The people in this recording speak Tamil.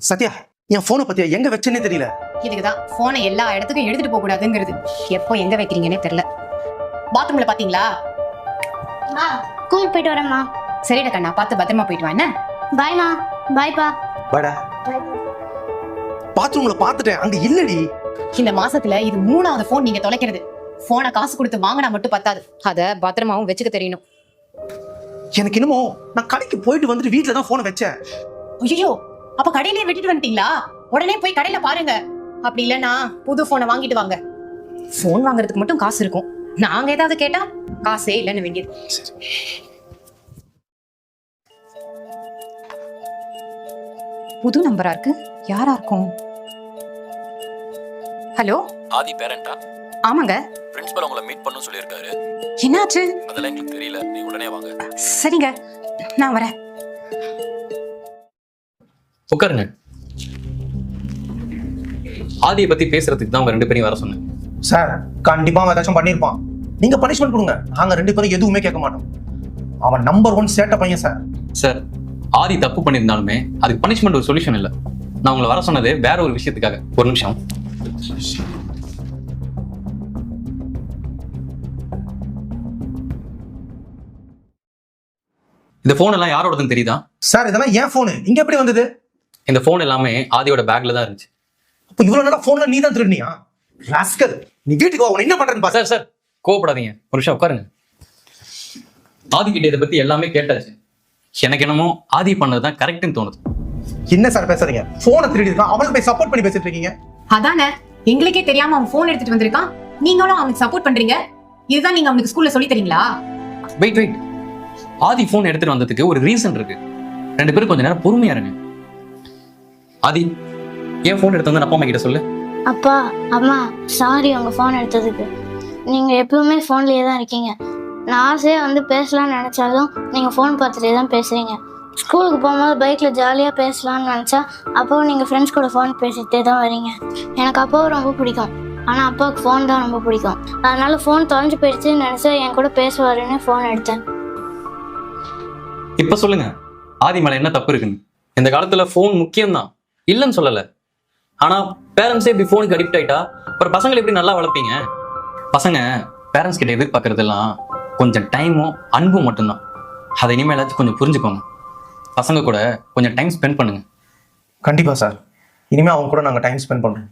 சத்யா, என் போனை பத்தியா எங்க வச்சேன்னே தெரியல. இதுக்குதான் போனை எல்லா இடத்துக்கும் எடுத்துட்டு போக கூடாதுங்கிறது. எப்போ எங்க வைக்கிறீங்கன்னே தெரியல. பாத்ரூம்ல பாத்தீங்களா? ஸ்கூல் போயிட்டு வரேம்மா. சரிடா கண்ணா, பார்த்து பத்திரமா போயிட்டு வா. என்ன? பாய்மா. பாய்ப்பா. வாடா. பாத்ரூம்ல பாத்துட்டேன், அங்க இல்லடி. இந்த மாசத்துல இது 3வது போன் நீங்க தொலைக்கிறது. போனை காசு கொடுத்து வாங்கினா மட்டும் பத்தாது, அத பத்திரமாவும் வச்சுக்க தெரியணும். எனக்கு என்னமோ நான் கடைக்கு போயிட்டு வந்துட்டு வீட்டுல தான் போனை வச்சேன். ஐயோ, அப்ப கடையிலேயே விட்டுட்டு வந்துட்டீங்களா? உடனே போய் கடையில பாருங்க. அப்படி இல்லன்னா புது போனை வாங்கிட்டு வாங்க. போன் வாங்குறதுக்கு மட்டும் காசு இருக்கும், நாங்க ஏதாவது கேட்டா காசே இல்லைன்னு வேண்டியது. புது நம்பரா இருக்கு, யாரா இருக்கும்? ஹலோ, ஆதி பேரண்டா? ஆமாங்க. பிரின்சிபல் உங்களை மீட் பண்ணனும் சொல்லிருக்காரு. என்னாச்சு? அதெல்லாம் எங்களுக்கு தெரியல, நீ உடனே வாங்க. சரிங்க, நான் வரேன். உட்காருங்க. ஆதியை பத்தி பேசுறதுக்கு தான் உங்க 2 பேரையும் வர சொன்னேன். சார், கண்டிப்பா அவன் ஏதாச்சும் பண்ணிருப்பான். நீங்க பனிஷ்மெண்ட் கொடுங்க, நாங்க 2 பேரும் எதுவுமே கேட்க மாட்டோம். அவன் நம்பர் 1 சேட்ட பையன் சார். சார், ஆதி தப்பு பண்ணியிருந்தாலுமே அதுக்கு பனிஷ்மெண்ட் ஒரு சொல்யூஷன் இல்லை. நான் உங்களை வர சொன்னது வேற ஒரு விஷயத்துக்காக. ஒரு நிமிஷம். இந்த போன் எல்லாம் யாரோடதுன்னு தெரியுதா? சார், இதெல்லாம் ஏன் போனு? இங்க எப்படி வந்தது? இந்த போன் எல்லாமே ஆதியோட பேக்ல தான் இருந்துச்சு. அப்ப இவ்வளவு நேரம் போன்ல நீ தான் திருடினியா? ராஸ்கல், நீ வீட்டுக்கு வா, உன்னை என்ன பண்றேன்னு பாரு. சார் சார், கோவப்படாதீங்க, ஒரு நிமிஷம் உட்காருங்க. ஆதி கிட்ட இதை பத்தி எல்லாமே கேட்டாச்சு. எனக்கு என்னமோ ஆதி பண்ணதுதான் கரெக்ட்னு தோணுது. என்ன சார் பேசுறீங்க? போனை திருடி இருக்கான், அவனுக்கு போய் சப்போர்ட் பண்ணி பேசிட்டு இருக்கீங்க. அதானே, எங்களுக்கே தெரியாம அவன் போன் எடுத்துட்டு வந்திருக்கான், நீங்களும் அவனுக்கு சப்போர்ட் பண்றீங்க. இதுதான் நீங்க அவனுக்கு ஸ்கூல்ல சொல்லி தரீங்களா? வெயிட், ஆதி போன் எடுத்துட்டு வந்ததுக்கு ஒரு ரீசன் இருக்கு. 2 பேரும் கொஞ்ச நேரம் பொறுமையா இருங்க. ஆதி, ஏன் போன் எடுத்து வந்து அப்பா அம்மா கிட்ட சொல்லு. அப்பா, அம்மா, சாரி உங்க ஃபோன் எடுத்ததுக்கு. நீங்க எப்பவுமே ஃபோன்லயே தான் இருக்கீங்க. நான் ஆசையா வந்து பேசலாம்னு நினைச்சாலும் நீங்க ஃபோன் பார்த்துட்டே தான் பேசுறீங்க. ஸ்கூலுக்கு போகும்போது பைக்ல ஜாலியா பேசலாம்னு நினைச்சா அப்போவும் நீங்க ஃப்ரெண்ட்ஸ் கூட ஃபோன் பேசிட்டே தான் வரீங்க. எனக்கு அப்பாவை ரொம்ப பிடிக்கும், ஆனா அப்பாவுக்கு ஃபோன் தான் ரொம்ப பிடிக்கும். அதனால ஃபோன் தொலைஞ்சு போயிடுச்சுன்னு நினைச்சா என் கூட பேசுவாருன்னு ஃபோன் எடுத்தேன். இப்ப சொல்லுங்க, ஆதி மேல என்ன தப்பு இருக்குன்னு? இந்த காலத்துல போன் முக்கியம்தான், இல்லைன்னு சொல்லல. ஆனா பேரண்ட்ஸே இப்படி போனுக்கு அடிக்ட் ஆயிட்டா அப்புறம் பசங்களை எப்படி நல்லா வளர்ப்பீங்க? பசங்க பேரண்ட்ஸ் கிட்ட எதிர்பார்க்கறதெல்லாம் கொஞ்சம் டைமும் அன்பும் மட்டும்தான். அதை இனிமேலாச்சும் கொஞ்சம் புரிஞ்சுக்கோங்க. பசங்க கூட கொஞ்சம் டைம் ஸ்பெண்ட் பண்ணுங்க. கண்டிப்பா சார், இனிமே அவங்க கூட நாங்க டைம் ஸ்பெண்ட் பண்றோம்.